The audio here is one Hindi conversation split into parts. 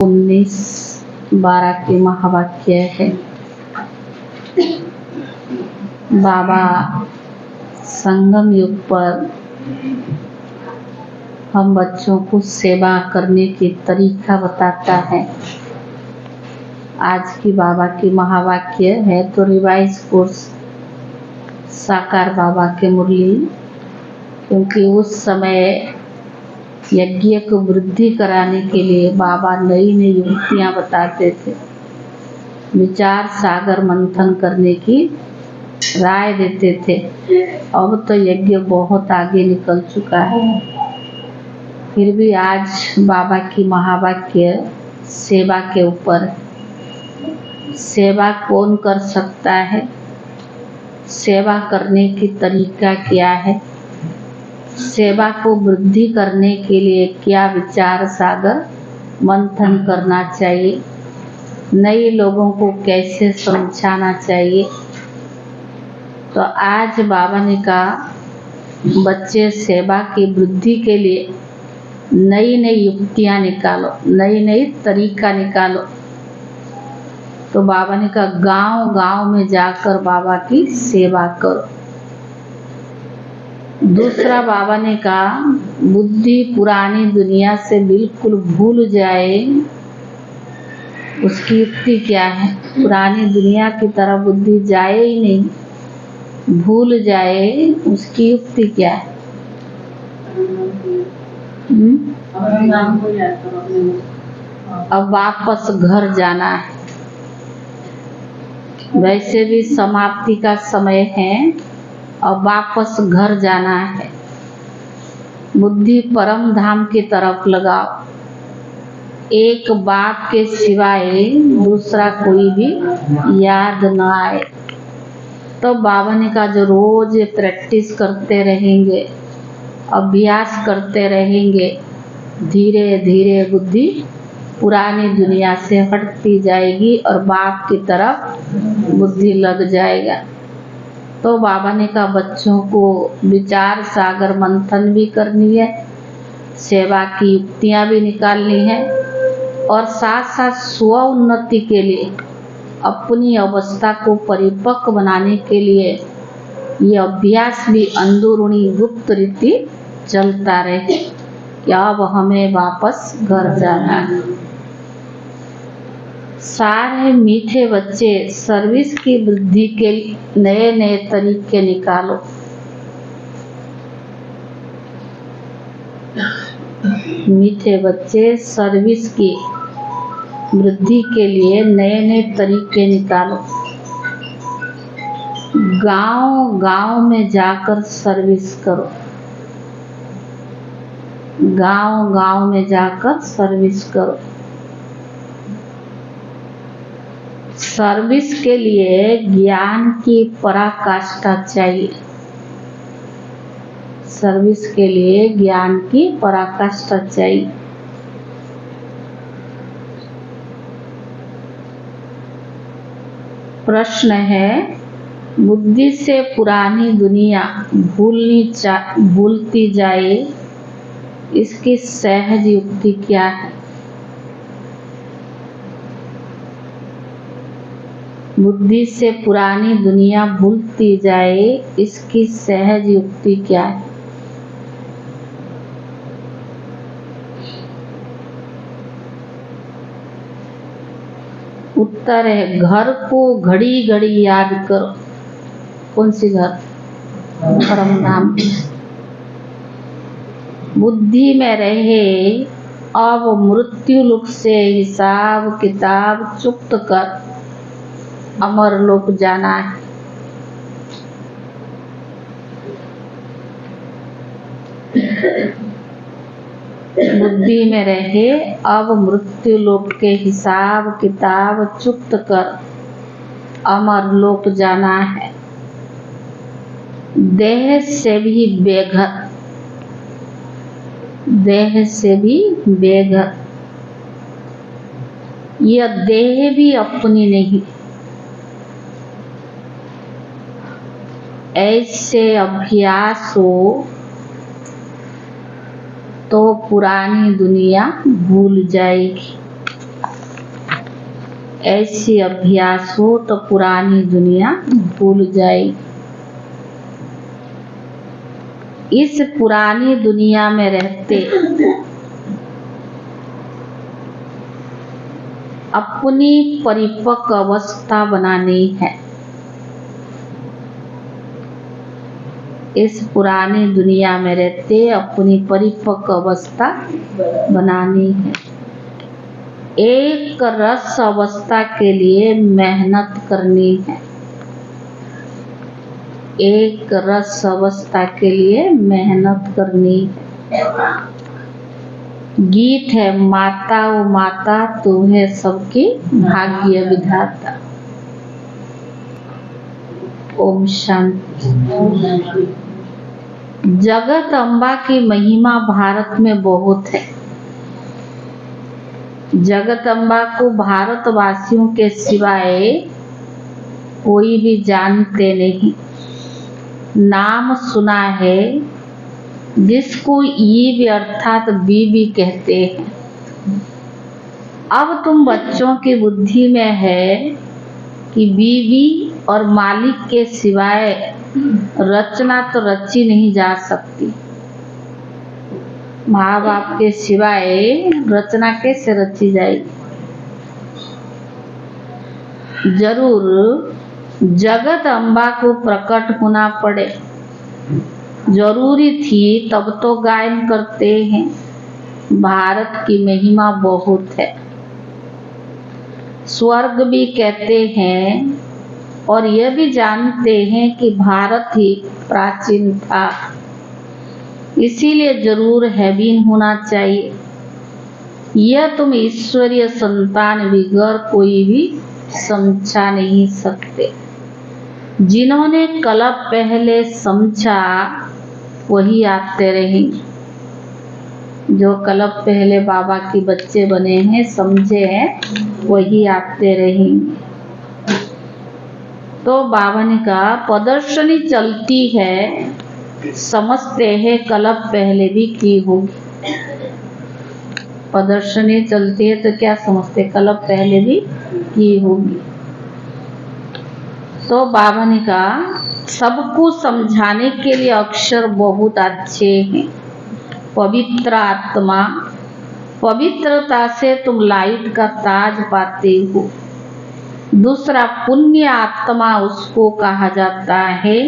19-12 के महावाक्य है। बाबा संगम युग पर हम बच्चों को सेवा करने की तरीका बताता है। आज की बाबा की महावाक्य है तो रिवाइज कोर्स साकार बाबा के मुरली, क्योंकि उस समय यज्ञ को वृद्धि कराने के लिए बाबा नई नई युक्तियाँ बताते थे, विचार सागर मंथन करने की राय देते थे। अब तो यज्ञ बहुत आगे निकल चुका है, फिर भी आज बाबा की महावाक्य सेवा के ऊपर। सेवा कौन कर सकता है, सेवा करने की तरीका क्या है, सेवा को वृद्धि करने के लिए क्या विचार सागर मंथन करना चाहिए, नए लोगों को कैसे समझाना चाहिए। तो आज बाबा ने कहा बच्चे सेवा की वृद्धि के लिए नई नई युक्तियाँ निकालो, नई नई तरीका निकालो। तो बाबा ने कहा गांव गांव में जाकर बाबा की सेवा करो। दूसरा बाबा ने कहा बुद्धि पुरानी दुनिया से बिल्कुल भूल जाए, उसकी युक्ति क्या है। पुरानी दुनिया की तरफ बुद्धि जाए ही नहीं, भूल जाए, उसकी युक्ति क्या है। अब वापस घर जाना है, वैसे भी समाप्ति का समय है, अब वापस घर जाना है। बुद्धि परम धाम की तरफ लगाओ, एक बाप के सिवाय दूसरा कोई भी याद न आए। तो बाबा ने कहा जो रोज प्रैक्टिस करते रहेंगे, अभ्यास करते रहेंगे, धीरे धीरे बुद्धि पुरानी दुनिया से हटती जाएगी और बाप की तरफ बुद्धि लग जाएगा। तो बाबा ने कहा बच्चों को विचार सागर मंथन भी करनी है, सेवा की युक्तियाँ भी निकालनी है, और साथ साथ स्व उन्नति के लिए अपनी अवस्था को परिपक्व बनाने के लिए ये अभ्यास भी अंदरूनी गुप्त रीति चलता रहे कि अब हमें वापस घर जाना है। सारे मीठे बच्चे सर्विस की वृद्धि के नए नए तरीके निकालो। मीठे बच्चे सर्विस की वृद्धि के लिए नए नए तरीके निकालो। गांव गांव में जाकर सर्विस करो, गांव गांव में जाकर सर्विस करो। सर्विस के लिए ज्ञान की पराकाष्ठा चाहिए, सर्विस के लिए ज्ञान की पराकाष्ठा चाहिए। प्रश्न है बुद्धि से पुरानी दुनिया भूलती जाए, इसकी सहज युक्ति क्या है। बुद्धि से पुरानी दुनिया भूलती जाए, इसकी सहज युक्ति क्या है। उत्तर है घर को घड़ी घड़ी याद करो। कौन सी घर, परम धाम। बुद्धि में रहे अब मृत्यु लोक से हिसाब किताब चुक्त कर अमर लोक जाना है। बुद्धि में रहे अब मृत्यु लोक के हिसाब किताब चुक्त कर अमर लोक जाना है। देह से भी बेघर, देह से भी बेघर, यह देह भी अपनी नहीं। ऐसे अभ्यास हो तो पुरानी दुनिया भूल जाएगी। ऐसी अभ्यास हो तो पुरानी दुनिया भूल जाएगी। इस पुरानी दुनिया में रहते अपनी परिपक्व अवस्था बनानी है। इस पुरानी दुनिया में रहते अपनी परिपक्व अवस्था बनानी है। एक रस अवस्था के लिए मेहनत करनी है। एक रस अवस्था के लिए मेहनत करनी है। गीत है, माता ओ माता तू है सबकी भाग्य विधाता। ओम शांति। जगत अम्बा की महिमा भारत में बहुत है। जगत अम्बा को भारतवासियों के सिवाय कोई भी जानते नहीं। नाम सुना है, जिसको ईवी अर्थात बीवी कहते हैं। अब तुम बच्चों की बुद्धि में है कि बीवी और मालिक के सिवाय रचना तो रची नहीं जा सकती। माँ बाप के सिवाय रचना कैसे रची जाएगी? जरूर जगत अम्बा को प्रकट होना पड़े, जरूरी थी, तब तो गायन करते हैं। भारत की महिमा बहुत है। स्वर्ग भी कहते हैं और यह भी जानते हैं कि भारत ही प्राचीन था, इसीलिए जरूर हैवीन होना चाहिए। यह तुम ईश्वरीय संतान बिगर कोई भी समझा नहीं सकते। जिन्होंने कल्प पहले समझा वही आते रहेंगे। जो कल्प पहले बाबा के बच्चे बने हैं, समझे हैं, वही आते रहेंगे। तो बाबा ने कहा प्रदर्शनी चलती है, समझते हैं कल्प पहले भी की होगी। प्रदर्शनी चलती है तो क्या समझते, कल्प पहले भी की होगी। तो बाबा ने कहा सबको समझाने के लिए अक्षर बहुत अच्छे हैं। पवित्र आत्मा, पवित्रता से तुम लाइट का ताज पाते हो। दूसरा पुण्य आत्मा उसको कहा जाता है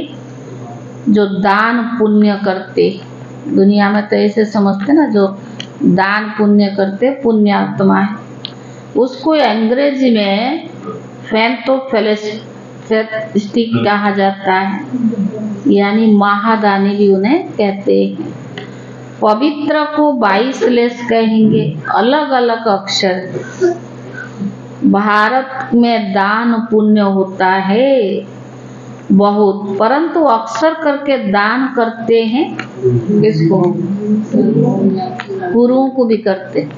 जो दान पुण्य करते। दुनिया में तो ऐसे समझते ना, जो दान पुण्य करते पुण्य आत्मा है। उसको अंग्रेजी में फैंटोफेलिस्टिक कहा जाता है, यानी महादानी भी उन्हें कहते हैं। पवित्र को 22 लेस कहेंगे, अलग अलग अक्षर। भारत में दान पुण्य होता है बहुत, परंतु अक्सर करके दान करते हैं किसको? गुरुओं को भी करते हैं।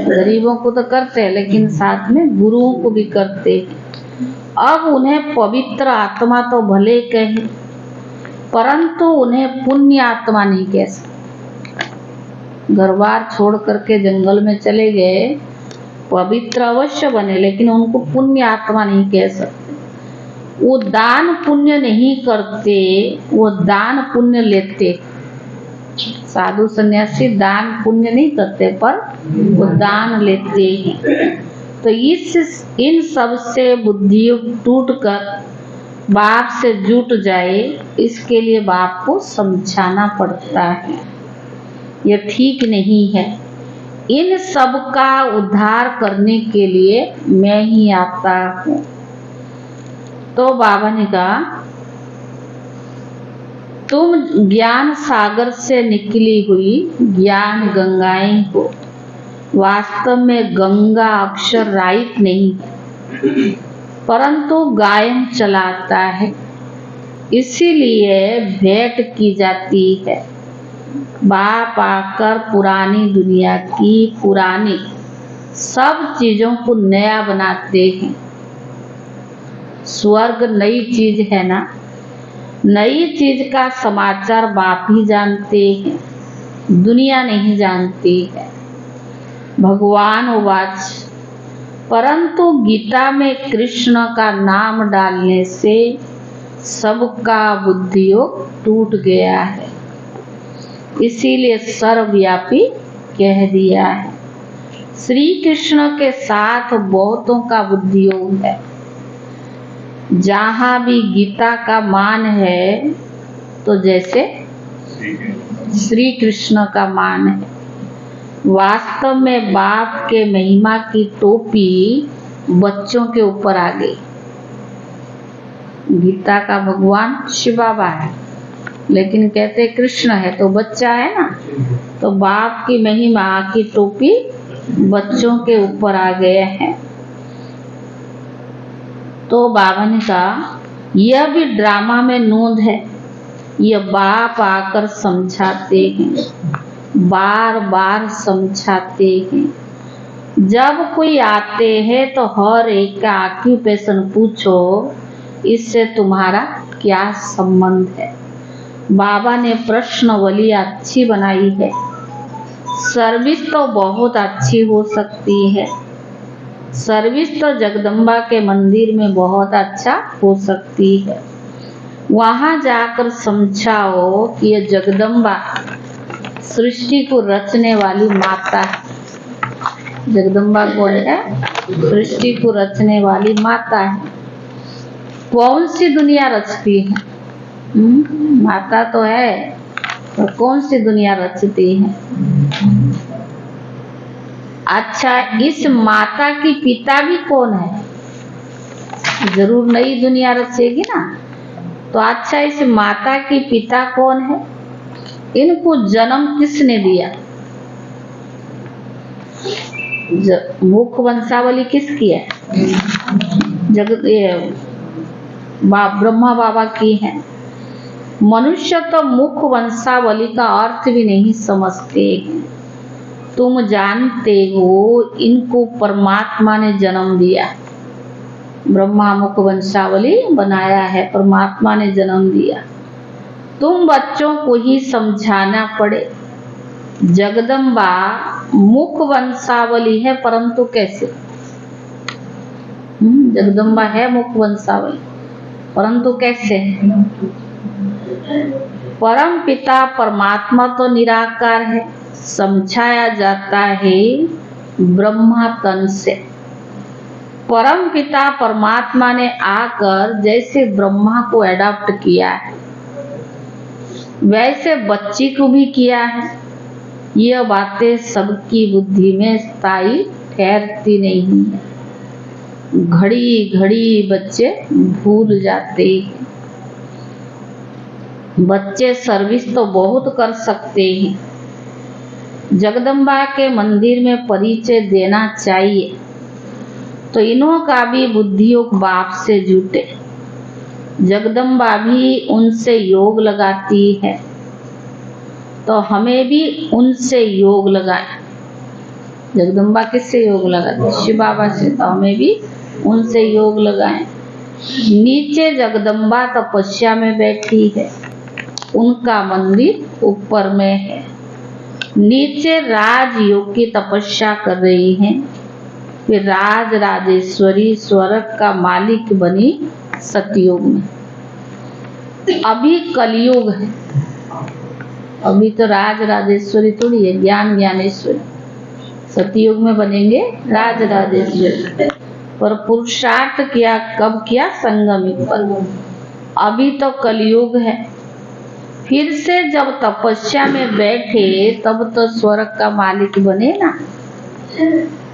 गरीबों को तो करते हैं, लेकिन साथ में गुरुओं को भी करते हैं। अब उन्हें पवित्र आत्मा तो भले कहे, परंतु उन्हें पुण्य आत्मा नहीं कह सकते। घर बार छोड़ करके जंगल में चले गए, पवित्र अवश्य बने, लेकिन उनको पुण्य आत्मा नहीं कह सकते। वो दान पुण्य नहीं करते, वो दान पुण्य लेते। साधु सन्यासी दान पुण्य नहीं करते, पर वो दान लेते हैं। तो इन सब से बुद्धि टूटकर बाप से जुट जाए, इसके लिए बाप को समझाना पड़ता है। यह ठीक नहीं है। इन सब का उद्धार करने के लिए मैं ही आता हूँ। तो बाबा ने कहा तुम ज्ञान सागर से निकली हुई ज्ञान गंगाएं हो। वास्तव में गंगा अक्षर राइट नहीं, परंतु गायन चलाता है, इसीलिए भेंट की जाती है। बाप आकर पुरानी दुनिया की पुरानी सब चीजों को नया बनाते हैं। स्वर्ग नई चीज है ना, नई चीज का समाचार बाप ही जानते हैं, दुनिया नहीं जानती है। भगवान उवाच परंतु गीता में कृष्ण का नाम डालने से सबका बुद्धि योग टूट गया है, इसीलिए सर्वव्यापी कह दिया है। श्री कृष्ण के साथ बहुतों का बुद्धि योग है। जहाँ भी गीता का मान है तो जैसे श्री कृष्ण का मान है। वास्तव में बाप के महिमा की टोपी बच्चों के ऊपर आ गई। गीता का भगवान शिव बाबा है, लेकिन कहते कृष्ण है तो बच्चा है ना, तो बाप की महिमा की टोपी बच्चों के ऊपर आ गए हैं। तो बाबा ने कहा यह भी ड्रामा में नोंद है, यह बाप आकर समझाते हैं, बार बार समझाते हैं। जब कोई आते हैं तो हर एक का ऑक्यूपेशन पूछो, इससे तुम्हारा क्या संबंध है। बाबा ने प्रश्नावली अच्छी बनाई है। सर्विस तो बहुत अच्छी हो सकती है, सर्विस तो जगदम्बा के मंदिर में बहुत अच्छा हो सकती है। वहां जाकर समझाओ कि यह जगदम्बा सृष्टि को रचने वाली माता है। जगदम्बा कौन है? सृष्टि को रचने वाली माता है। कौन सी दुनिया रचती है? माता तो है, तो कौन सी दुनिया रचती है? अच्छा, इस माता की पिता भी कौन है? जरूर नई दुनिया रचेगी ना। तो अच्छा, इस माता की पिता कौन है? इनको जन्म किसने दिया? मुख वंशावली किसकी है? ब्रह्मा बाबा की है। मनुष्य तो मुख वंशावली का अर्थ भी नहीं समझते। तुम जानते हो इनको परमात्मा ने जन्म दिया। ब्रह्मा मुख वंशावली बनाया है, परमात्मा ने जन्म दिया। तुम बच्चों को ही समझाना पड़े। जगदम्बा मुख वंशावली है, परंतु कैसे? जगदम्बा है मुख वंशावली, परंतु कैसे? परम पिता परमात्मा तो निराकार है, समझाया जाता है ब्रह्मा तन से। परम पिता परमात्मा ने आकर जैसे ब्रह्मा को अडॉप्ट किया है, वैसे बच्ची को भी किया है। यह बातें सबकी बुद्धि में स्थायी ठहरती नहीं है। घड़ी घड़ी बच्चे भूल जाते हैं। बच्चे सर्विस तो बहुत कर सकते हैं। जगदम्बा के मंदिर में परिचय देना चाहिए, तो इन्हों का भी बुद्धियोग बाप से जुटे। जगदम्बा भी उनसे योग लगाती है, तो हमें भी उनसे योग लगाए। जगदम्बा किससे योग लगाती? शिव बाबा से। तो हमें भी उनसे योग लगाएं। नीचे जगदम्बा तपस्या में बैठी है, उनका मंदिर ऊपर में है। नीचे राजयोग की तपस्या कर रही हैं, फिर राज राजेश्वरी स्वर्ग का मालिक बनी सतयुग में। अभी कलयुग है, अभी तो राज राजेश्वरी थोड़ी है, ज्ञान ज्ञानेश्वरी। सतयुग में बनेंगे राज राजेश्वरी। पर पुरुषार्थ किया कब किया? संगम युग पर। अभी तो कलयुग है। फिर से जब तपस्या में बैठे तब तो स्वर्ग का मालिक बने ना।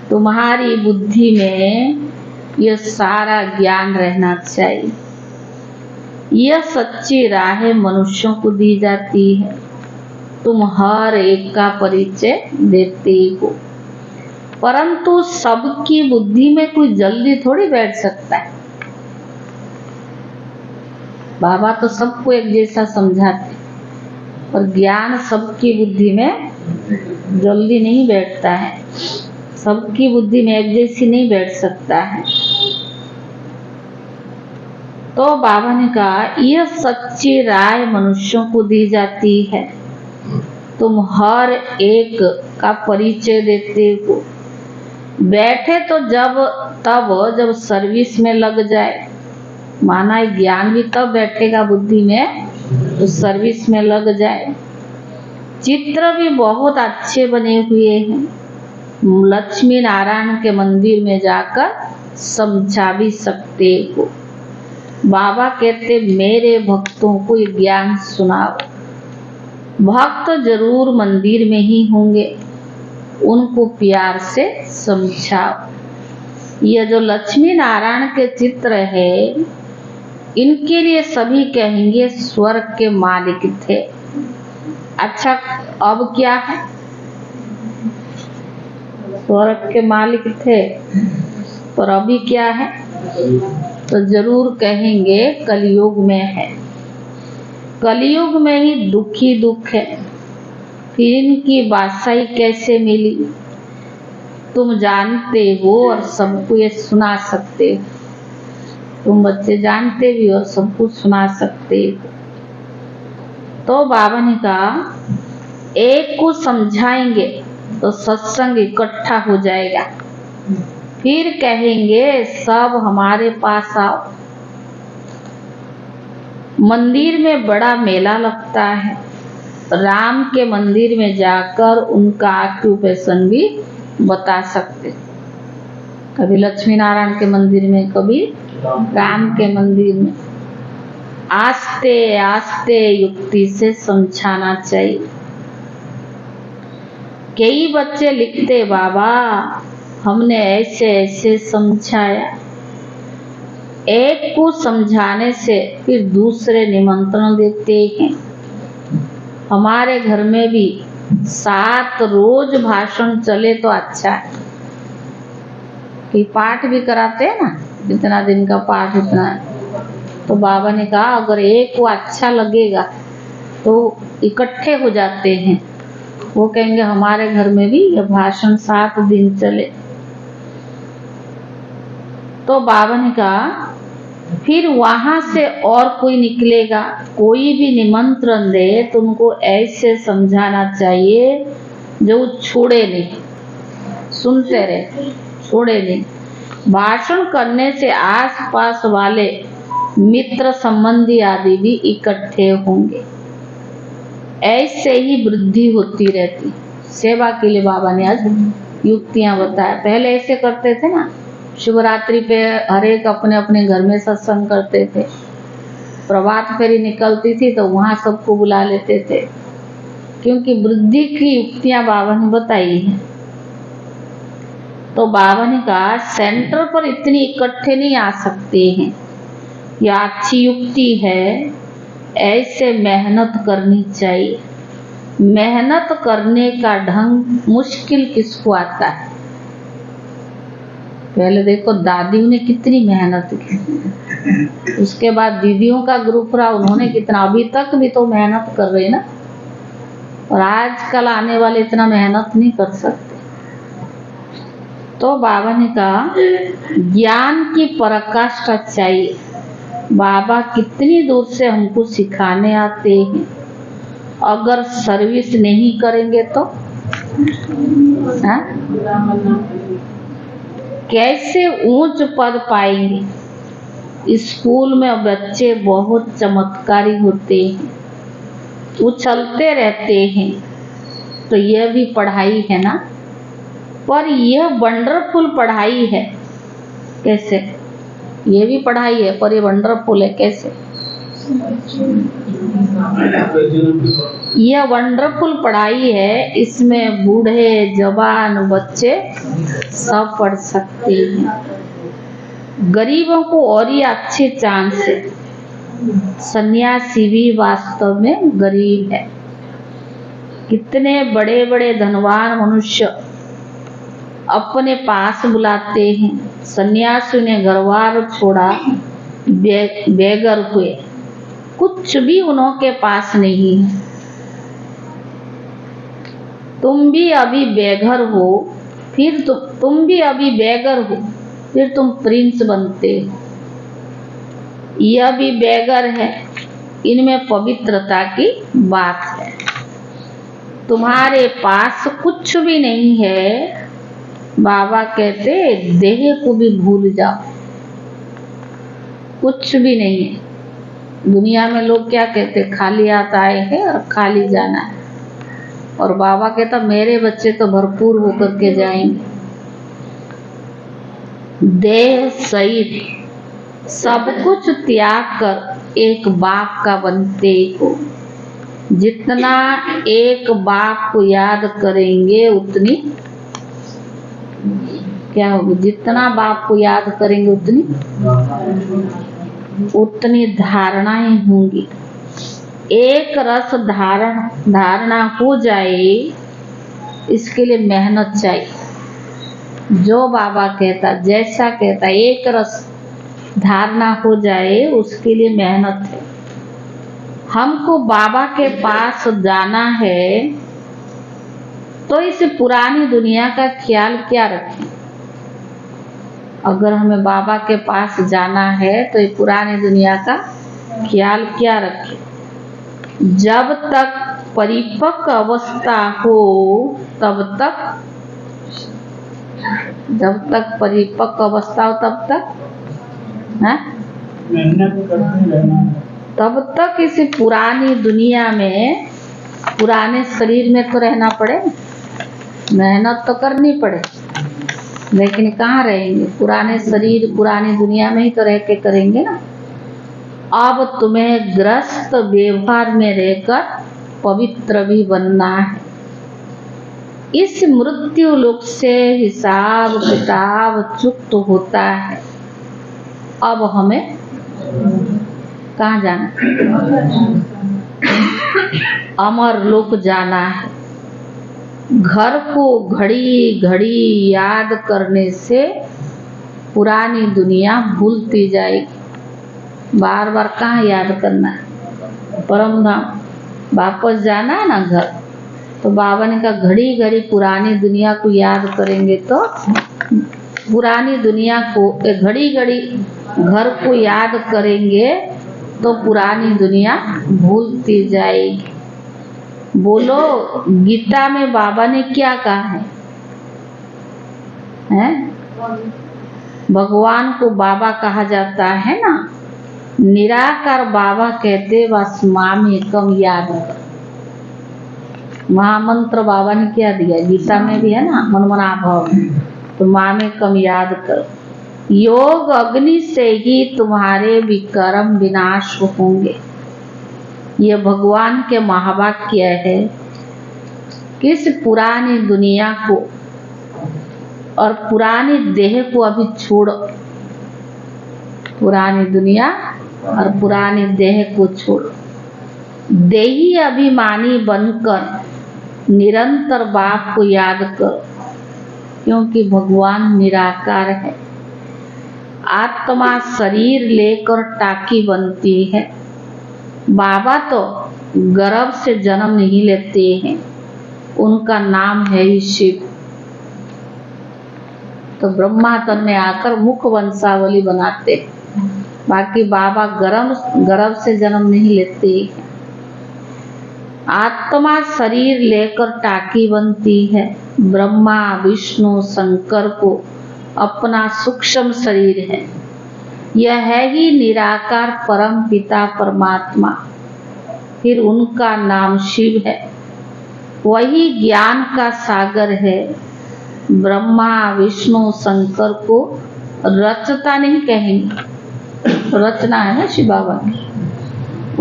तुम्हारी बुद्धि में यह सारा ज्ञान रहना चाहिए। यह सच्ची राह मनुष्यों को दी जाती है। तुम हर एक का परिचय देते हो, परंतु सबकी बुद्धि में कोई जल्दी थोड़ी बैठ सकता है। बाबा तो सबको एक जैसा समझाते, पर ज्ञान सबकी बुद्धि में जल्दी नहीं बैठता है। सबकी बुद्धि में एक जैसी नहीं बैठ सकता है। तो बाबा ने कहा यह सच्ची राय मनुष्यों को दी जाती है। तुम हर एक का परिचय देते हो। बैठे तो जब सर्विस में लग जाए, माना ज्ञान भी तब बैठेगा बुद्धि में तो सर्विस में लग जाए। चित्र भी बहुत अच्छे बने हुए हैं, लक्ष्मी नारायण के मंदिर में जाकर समझा भी सकते हो। बाबा कहते मेरे भक्तों को ये ज्ञान सुनाओ। भक्त जरूर मंदिर में ही होंगे, उनको प्यार से समझाओ। ये जो लक्ष्मी नारायण के चित्र है, इनके लिए सभी कहेंगे स्वर्ग के मालिक थे। अच्छा, अब क्या है? स्वर्ग के मालिक थे, पर अभी क्या है? तो जरूर कहेंगे कलयुग में है। कलयुग में ही दुखी दुख है। फिर इनकी बादशाही कैसे मिली? तुम जानते हो और सबको ये सुना सकते हो। तुम बच्चे जानते भी और सबको सुना सकते हो। तो बाबा ने कहा एक को समझाएंगे तो सत्संग इकट्ठा हो जाएगा। फिर कहेंगे सब हमारे पास आओ। मंदिर में बड़ा मेला लगता है, राम के मंदिर में जाकर उनका ऑक्यूपेशन भी बता सकते। कभी लक्ष्मी नारायण के मंदिर में, कभी राम के मंदिर में। आस्ते आस्ते युक्ति से समझाना चाहिए। कई बच्चे लिखते बाबा हमने ऐसे ऐसे समझाया। एक को समझाने से फिर दूसरे निमंत्रण देते हैं। हमारे घर में भी 7 रोज भाषण चले तो अच्छा है। कि पाठ भी कराते हैं ना, जितना दिन का पाठ उतना है। तो बाबा ने कहा अगर एक को अच्छा लगेगा तो इकट्ठे हो जाते हैं। वो कहेंगे हमारे घर में भी ये भाषण 7 दिन चले। तो बाबा ने कहा फिर वहां से और कोई निकलेगा, कोई भी निमंत्रण दे तो उनको ऐसे समझाना चाहिए जो छोड़े नहीं, सुनते रहे, छोड़े नहीं। भाषण करने से आसपास वाले मित्र संबंधी आदि भी इकट्ठे होंगे। ऐसे ही वृद्धि होती रहती। सेवा के लिए बाबा ने आज युक्तियां बताया। पहले ऐसे करते थे ना, शिवरात्रि पे हर एक अपने अपने घर में सत्संग करते थे। प्रभात फेरी निकलती थी तो वहां सबको बुला लेते थे, क्योंकि वृद्धि की युक्तियां बाबा ने बताई हैं। तो बाबा ने कहा सेंटर पर इतनी इकट्ठे नहीं आ सकते हैं, यह अच्छी युक्ति है। ऐसे मेहनत करनी चाहिए। मेहनत करने का ढंग मुश्किल किसको आता है? पहले देखो दादियों ने कितनी मेहनत की, उसके बाद दीदियों का ग्रुप रहा, उन्होंने कितना, अभी तक भी तो मेहनत कर रहे ना। और आजकल आने वाले इतना मेहनत नहीं कर सकते। तो बाबा ने कहा ज्ञान की पराकाष्ठा चाहिए। बाबा कितनी दूर से हमको सिखाने आते हैं। अगर सर्विस नहीं करेंगे तो कैसे ऊंच पद पाएंगे? स्कूल में बच्चे बहुत चमत्कारी होते हैं, उछलते रहते हैं। तो यह भी पढ़ाई है ना, पर यह वंडरफुल पढ़ाई है। कैसे? ये भी पढ़ाई है पर ये वंडरफुल है। कैसे? यह वंडरफुल पढ़ाई है, इसमें बूढ़े जवान बच्चे सब पढ़ सकते हैं। गरीबों को और ही अच्छे चांस है। सन्यासी भी वास्तव में गरीब है। कितने बड़े बड़े धनवान मनुष्य अपने पास बुलाते हैं। सन्यासी ने घरवार छोड़ा, बेघर हुए, कुछ भी उनके पास नहीं है। तुम भी अभी बेघर हो, फिर तुम भी अभी बेघर हो, फिर तुम प्रिंस बनते हो। यह भी बेघर है, इनमें पवित्रता की बात है। तुम्हारे पास कुछ भी नहीं है, बाबा कहते देह को भी भूल जाओ, कुछ भी नहीं है दुनिया में। लोग क्या कहते, खाली हाथ आए हैं और खाली जाना है। और बाबा कहता मेरे बच्चे तो भरपूर होकर के जाएंगे। देह शरीर सब कुछ त्याग कर एक बाप का बनते हो। जितना एक बाप को याद करेंगे उतनी क्या होगी, जितना बाप को याद करेंगे उतनी धारणाएं होंगी। एक रस धारणा हो जाए, इसके लिए मेहनत चाहिए। जो बाबा कहता, जैसा कहता, एक रस धारणा हो जाए उसके लिए मेहनत है। हमको बाबा के पास जाना है तो इस पुरानी दुनिया का ख्याल क्या रखें। अगर हमें बाबा के पास जाना है तो ये पुरानी दुनिया का ख्याल क्या रखें। जब तक परिपक्व अवस्था हो तब तक, जब तक परिपक्व अवस्था हो तब तक मेहनत करते रहना, तब तक इस पुरानी दुनिया में, पुराने शरीर में तो रहना पड़े, मेहनत तो करनी पड़े। लेकिन कहाँ रहेंगे, पुराने शरीर पुरानी दुनिया में ही तो रह के करेंगे ना। अब तुम्हें ग्रस्त व्यवहार में रहकर पवित्र भी बनना है। इस मृत्यु लोक से हिसाब किताब चुक्त होता है। अब हमें कहाँ जाना, अमर लोक जाना है। घर को घड़ी घड़ी याद करने से पुरानी दुनिया भूलती जाएगी। बार बार कहाँ याद करना है, परम धाम वापस जाना है ना घर। तो बाबा ने कहा घड़ी घड़ी पुरानी दुनिया को याद करेंगे तो पुरानी दुनिया को, घड़ी घड़ी घर को याद करेंगे तो पुरानी दुनिया भूलती जाएगी। बोलो गीता में बाबा ने क्या कहा है? भगवान को बाबा कहा जाता है ना। निराकार बाबा कहते बस माम एकम याद कर। महामंत्र बाबा ने क्या दिया, गीता में भी है ना, मनमना भाव में। तो माम एकम याद कर। योग अग्नि से ही तुम्हारे विकर्म विनाश होंगे। ये भगवान के महावाक्य है। किस पुरानी दुनिया को और पुरानी देह को अभी छोड़ो, पुरानी दुनिया और पुरानी देह को छोड़ो। देही अभिमानी बनकर निरंतर बाप को याद करो, क्योंकि भगवान निराकार है। आत्मा शरीर लेकर टाकी बनती है। बाबा तो गर्भ से जन्म नहीं लेते हैं, उनका नाम है ही शिव। तो ब्रह्मा तन में आकर मुख वंशावली बनाते, बाकी बाबा गर्भ से जन्म नहीं लेते हैं। आत्मा शरीर लेकर टाकी बनती है। ब्रह्मा विष्णु शंकर को अपना सूक्ष्म शरीर है। यह है ही निराकार परम पिता परमात्मा। फिर उनका नाम शिव है। वही ज्ञान का सागर है। ब्रह्मा विष्णु शंकर को रचता नहीं कहेंगे, रचना है ना शिव बाबा की,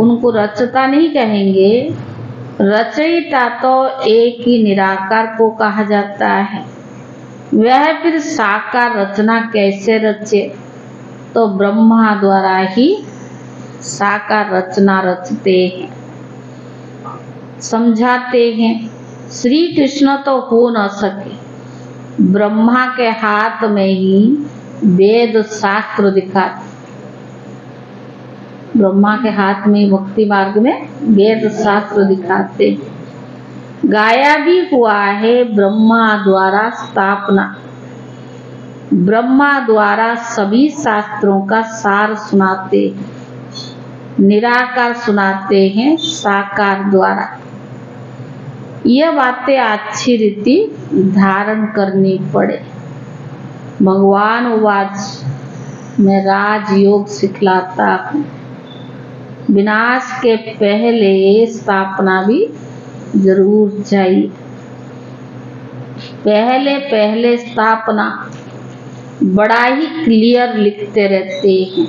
उनको रचता नहीं कहेंगे। रचयिता तो एक ही निराकार को कहा जाता है। वह फिर साकार रचना कैसे रचे, तो ब्रह्मा द्वारा ही साकार रचना रचते हैं, समझाते हैं। श्री कृष्ण तो हो न सके, ब्रह्मा के हाथ में ही वेद शास्त्र दिखाते। ब्रह्मा के हाथ में भक्ति मार्ग में वेद शास्त्र दिखाते। गाया भी हुआ है ब्रह्मा द्वारा स्थापना। ब्रह्मा द्वारा सभी शास्त्रों का सार सुनाते, निराकार सुनाते हैं साकार द्वारा। यह बातें अच्छी रीति धारण करनी पड़े। भगवान उवाच, मैं राजयोग सिखलाता हूँ। विनाश के पहले स्थापना भी जरूर चाहिए। पहले पहले स्थापना बड़ा ही क्लियर लिखते रहते हैं।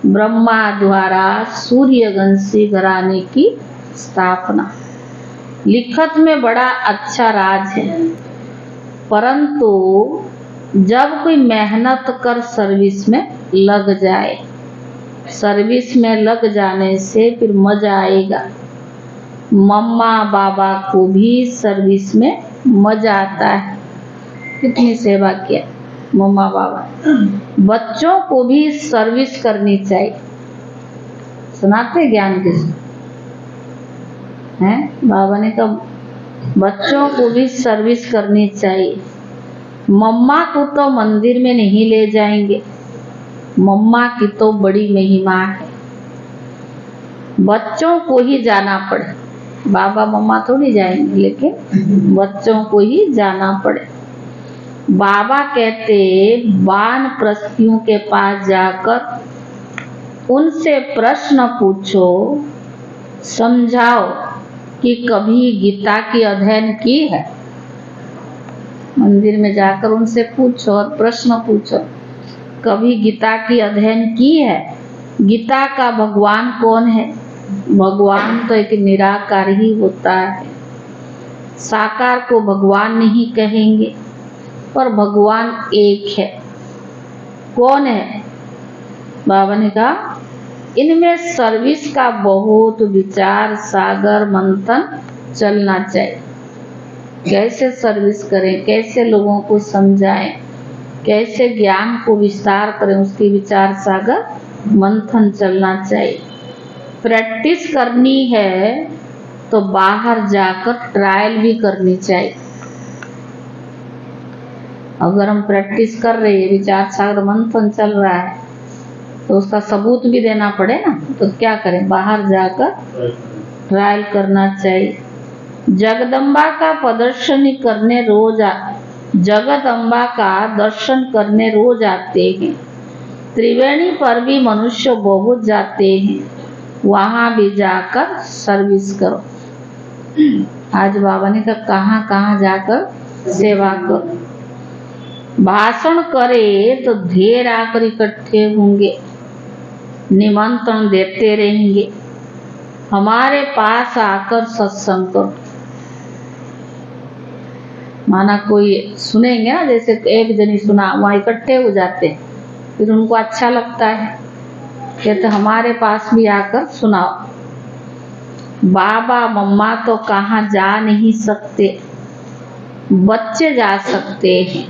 ब्रह्मा द्वारा सूर्यवंशी घराने की स्थापना लिखत में बड़ा अच्छा राज है। परंतु जब कोई मेहनत कर सर्विस में लग जाए, सर्विस में लग जाने से फिर मजा आएगा। मम्मा बाबा को भी सर्विस में मजा आता है। कितनी सेवा किया मम्मा बाबा। बच्चों को भी सर्विस करनी चाहिए। सुनाते ज्ञान किस हैं? बाबा ने कहा बच्चों को भी सर्विस करनी चाहिए। मम्मा को तो मंदिर में नहीं ले जाएंगे, मम्मा की तो बड़ी महिमा है। बच्चों को ही जाना पड़े, बाबा मम्मा थोड़ी जाएंगे, लेकिन बच्चों को ही जाना पड़े। बाबा कहते वानप्रस्थियों के पास जाकर उनसे प्रश्न पूछो, समझाओ कि कभी गीता की अध्ययन की है। मंदिर में जाकर उनसे पूछो और प्रश्न पूछो, कभी गीता की अध्ययन की है? गीता का भगवान कौन है? भगवान तो एक निराकार ही होता है। साकार को भगवान नहीं कहेंगे, पर भगवान एक है। कौन है? बाबा ने कहा इनमें सर्विस का बहुत विचार सागर मंथन चलना चाहिए। कैसे सर्विस करें, कैसे लोगों को समझाएं, कैसे ज्ञान को विस्तार करें, उसकी विचार सागर मंथन चलना चाहिए। प्रैक्टिस करनी है तो बाहर जाकर ट्रायल भी करनी चाहिए। अगर हम प्रैक्टिस कर रहे हैं, विचार सागर मंथन चल रहा है, तो उसका सबूत भी देना पड़े ना। तो क्या करें, बाहर जाकर ट्रायल करना चाहिए। जगदम्बा का प्रदर्शन करने रोज जगदम्बा का दर्शन करने रोज आते हैं। त्रिवेणी पर भी मनुष्य बहुत जाते हैं, वहां भी जाकर सर्विस करो। आज बाबा ने कहा कहाँ कहाँ जाकर सेवा करो। भाषण करे तो ढेर आकर इकट्ठे होंगे, निमंत्रण देते रहेंगे, हमारे पास आकर सत्संग करो। माना कोई सुनेंगे ना, जैसे एक जनी सुना, वहाँ इकट्ठे हो जाते हैं, फिर उनको अच्छा लगता है, कहते हमारे पास भी आकर सुनाओ। बाबा मम्मा तो कहाँ जा नहीं सकते, बच्चे जा सकते हैं।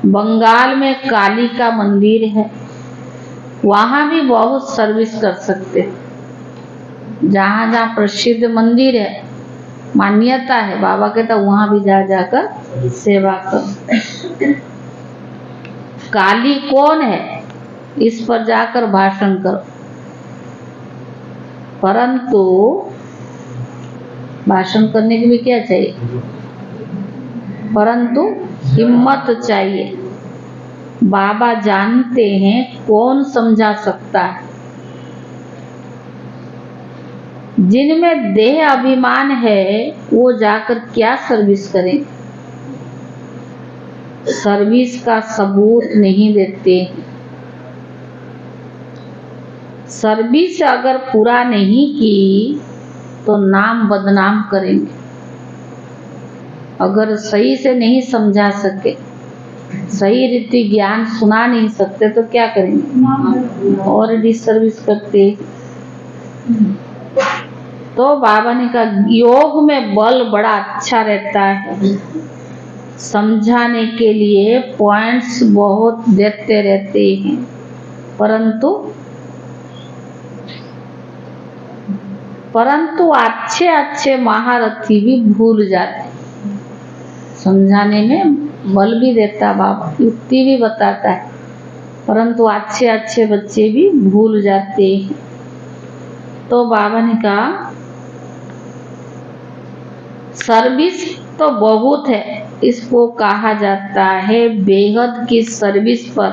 बंगाल में काली का मंदिर है, वहाँ भी बहुत सर्विस कर सकते हैं। जहाँ जहाँ प्रसिद्ध मंदिर है, मान्यता है, बाबा कहता वहाँ भी जा जाकर सेवा करो। काली कौन है, इस पर जाकर भाषण करो। परंतु भाषण करने के लिए क्या चाहिए? परंतु हिम्मत चाहिए। बाबा जानते हैं कौन समझा सकता है। जिनमें देह अभिमान है वो जाकर क्या सर्विस करें? सर्विस का सबूत नहीं देते। सर्विस अगर पूरा नहीं की तो नाम बदनाम करेंगे। अगर सही से नहीं समझा सके, सही रीति ज्ञान सुना नहीं सकते, तो क्या करेंगे? और डिसर्विस करते। तो बाबा ने कहा योग में बल बड़ा अच्छा रहता है, समझाने के लिए पॉइंट्स बहुत देते रहते हैं, परंतु अच्छे अच्छे महारथी भी भूल जाते। समझाने में बल भी देता बाबा, युक्ति भी बताता है, परंतु अच्छे अच्छे बच्चे भी भूल जाते हैं। तो बाबा ने कहा सर्विस तो बहुत है। इसको कहा जाता है बेहद की सर्विस पर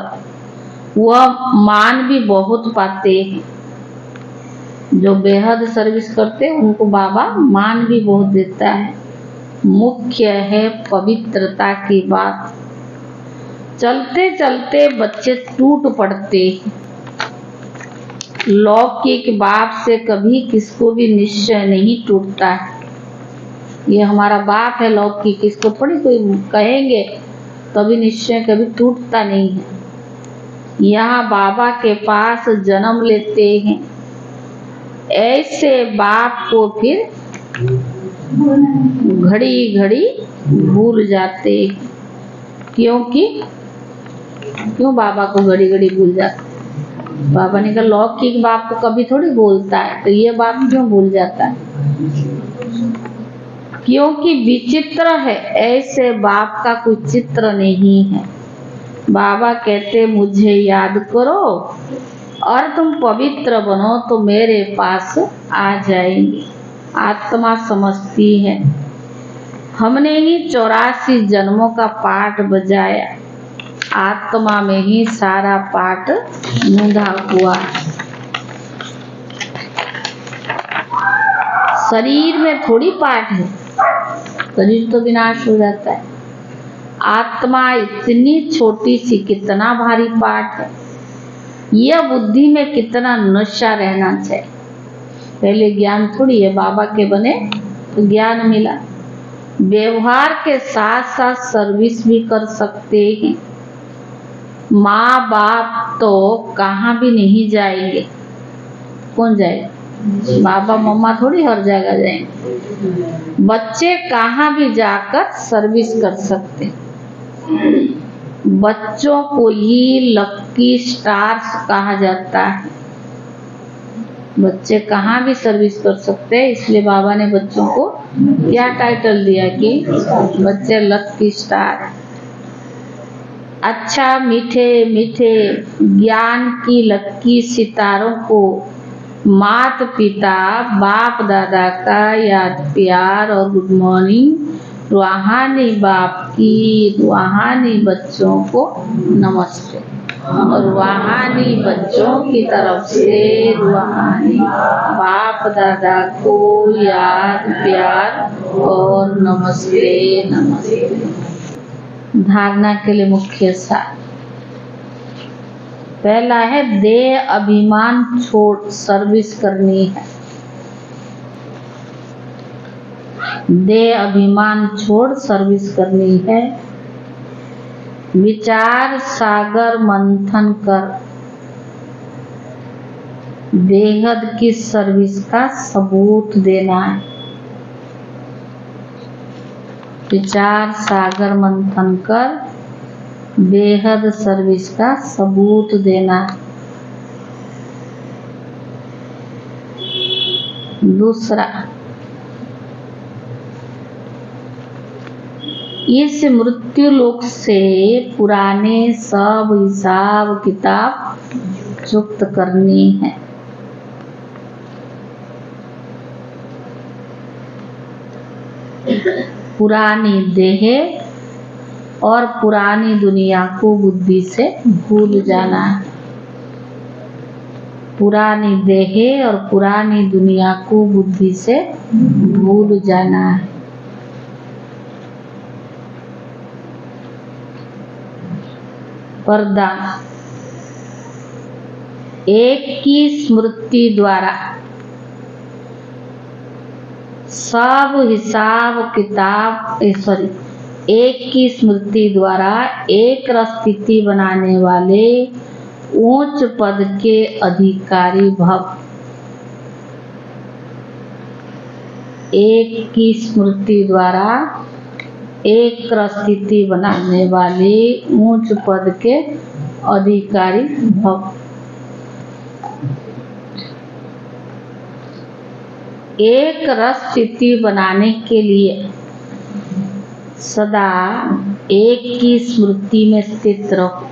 वह मान भी बहुत पाते हैं। जो बेहद सर्विस करते हैं उनको बाबा मान भी बहुत देता है। मुख्य है पवित्रता की बात। चलते चलते बच्चे टूट पड़ते हैं। लौकिक बाप से कभी किसको भी निश्चय नहीं टूटता है। ये हमारा बाप है लौकिक, इसको थोड़ी कोई कहेंगे कभी निश्चय कभी टूटता नहीं है। यहाँ बाबा के पास जन्म लेते हैं। ऐसे बाप को फिर घड़ी घड़ी भूल जाते हैं। क्यों बाबा को घड़ी घड़ी भूल जाते? बाबा ने कहा लौकिक बाप को कभी थोड़ी भूलता है, तो ये बाप क्यों भूल जाता है? क्योंकि विचित्र है। ऐसे बाप का कोई चित्र नहीं है। बाबा कहते मुझे याद करो और तुम पवित्र बनो तो मेरे पास आ जाएंगे। आत्मा समझती है हमने ही 84 जन्मों का पाठ बजाया। आत्मा में ही सारा पाठ मूंढा हुआ। शरीर में थोड़ी पाठ है, शरीर तो विनाश हो जाता है। आत्मा इतनी छोटी सी, कितना भारी पाठ है। यह बुद्धि में कितना नशा रहना चाहिए। पहले ज्ञान थोड़ी है, बाबा के बने तो ज्ञान मिला। व्यवहार के साथ साथ सर्विस भी कर सकते हैं। माँ बाप तो कहाँ भी नहीं जाएंगे। कौन जाएगा? बाबा मम्मा थोड़ी हर जगह जाएंगे। बच्चे कहाँ भी जाकर सर्विस कर सकते। बच्चों को ही लकी स्टार्स कहा जाता है। बच्चे कहाँ भी सर्विस कर सकते हैं, इसलिए बाबा ने बच्चों को क्या टाइटल दिया कि बच्चे लकी स्टार। अच्छा मीठे मीठे ज्ञान की लकी सितारों को मात पिता बाप दादा का याद प्यार और गुड मॉर्निंग। रूहानी बाप की रूहानी बच्चों को नमस्ते। और रूहानी बच्चों की तरफ से रूहानी बाप दादा को याद प्यार और नमस्ते नमस्ते। धारणा के लिए मुख्य सार पहला है देह अभिमान छोड़ सर्विस करनी है। देह अभिमान छोड़ सर्विस करनी है। विचार सागर मंथन कर बेहद की सर्विस का सबूत देना है। विचार सागर मंथन कर बेहद सर्विस का सबूत देना। दूसरा, इस मृत्यु लोक से पुराने सब हिसाब किताब चुक्त करनी है। पुरानी देह और पुरानी दुनिया को बुद्धि से भूल जाना है। पुरानी देह और पुरानी दुनिया को बुद्धि से भूल जाना है। वरदान, एक की स्मृति द्वारा सब हिसाब किताब एक की स्मृति द्वारा एक स्थिति बनाने वाले उच्च पद के अधिकारी भव। एक की स्मृति द्वारा एक स्थिति बनाने वाले उच्च पद के अधिकारी भव। एक रस स्थिति बनाने के लिए सदा एक की स्मृति में स्थित रहो।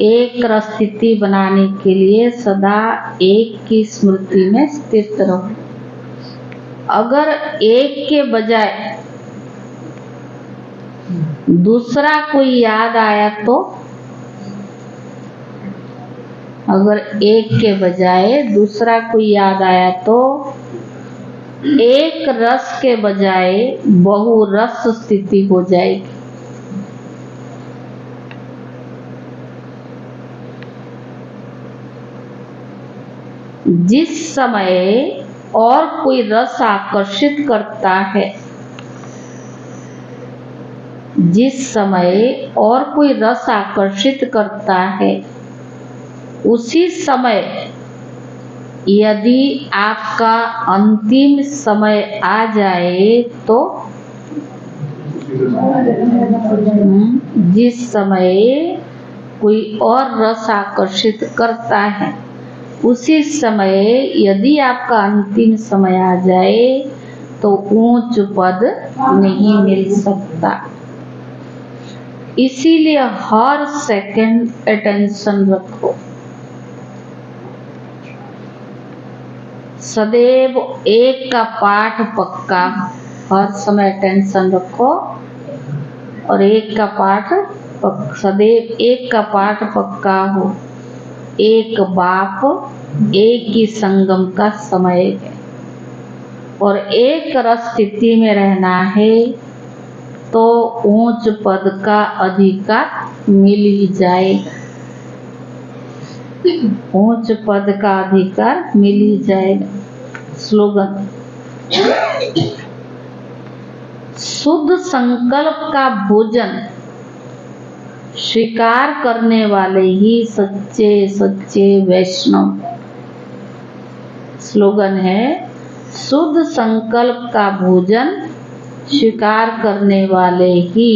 एक रस स्थिति बनाने के लिए सदा एक की स्मृति में स्थित रहो। अगर एक के बजाय दूसरा कोई याद आया तो, अगर एक के बजाय दूसरा कोई याद आया तो एक रस के बजाय बहुरस स्थिति हो जाएगी। जिस समय और कोई रस आकर्षित करता है, जिस समय और कोई रस आकर्षित करता है, उसी समय यदि आपका अंतिम समय आ जाए तो, जिस समय कोई और रस आकर्षित करता है, उसी समय यदि आपका अंतिम समय आ जाए तो ऊंच पद नहीं मिल सकता। इसीलिए हर सेकंड अटेंशन रखो, सदैव एक का पाठ पक्का, हर समय अटेंशन रखो और एक का पाठ सदैव एक का पाठ पक्का हो। एक बाप एक ही संगम का समय है और एक रस स्थिति में रहना है तो ऊंच पद का अधिकार मिल ही जाएगा, ऊंच पद का अधिकार मिल ही जाएगा। स्लोगन, शुद्ध संकल्प का भोजन स्वीकार करने वाले ही सच्चे सच्चे वैष्णव। स्लोगन है, शुद्ध संकल्प का भोजन स्वीकार करने वाले ही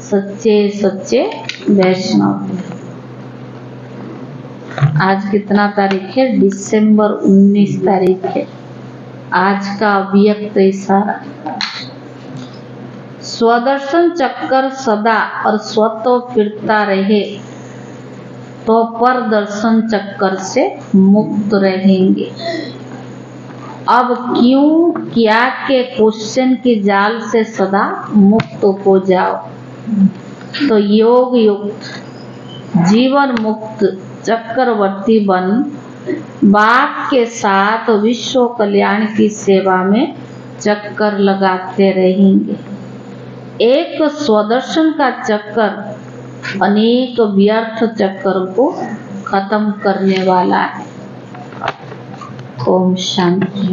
सच्चे सच्चे वैष्णव। आज कितना तारीख है? दिसंबर 19 तारीख है। आज का अव्यक्त इशारा, स्वदर्शन चक्कर सदा और स्वतः फिरता रहे तो पर दर्शन चक्कर से मुक्त रहेंगे। अब क्यों क्या के क्वेश्चन की जाल से सदा मुक्त हो जाओ तो योग युक्त जीवन मुक्त चक्रवर्ती बन बाप के साथ विश्व कल्याण की सेवा में चक्कर लगाते रहेंगे। एक स्वदर्शन का चक्कर अनेक व्यर्थ चक्कर को खत्म करने वाला है। ओम शांति।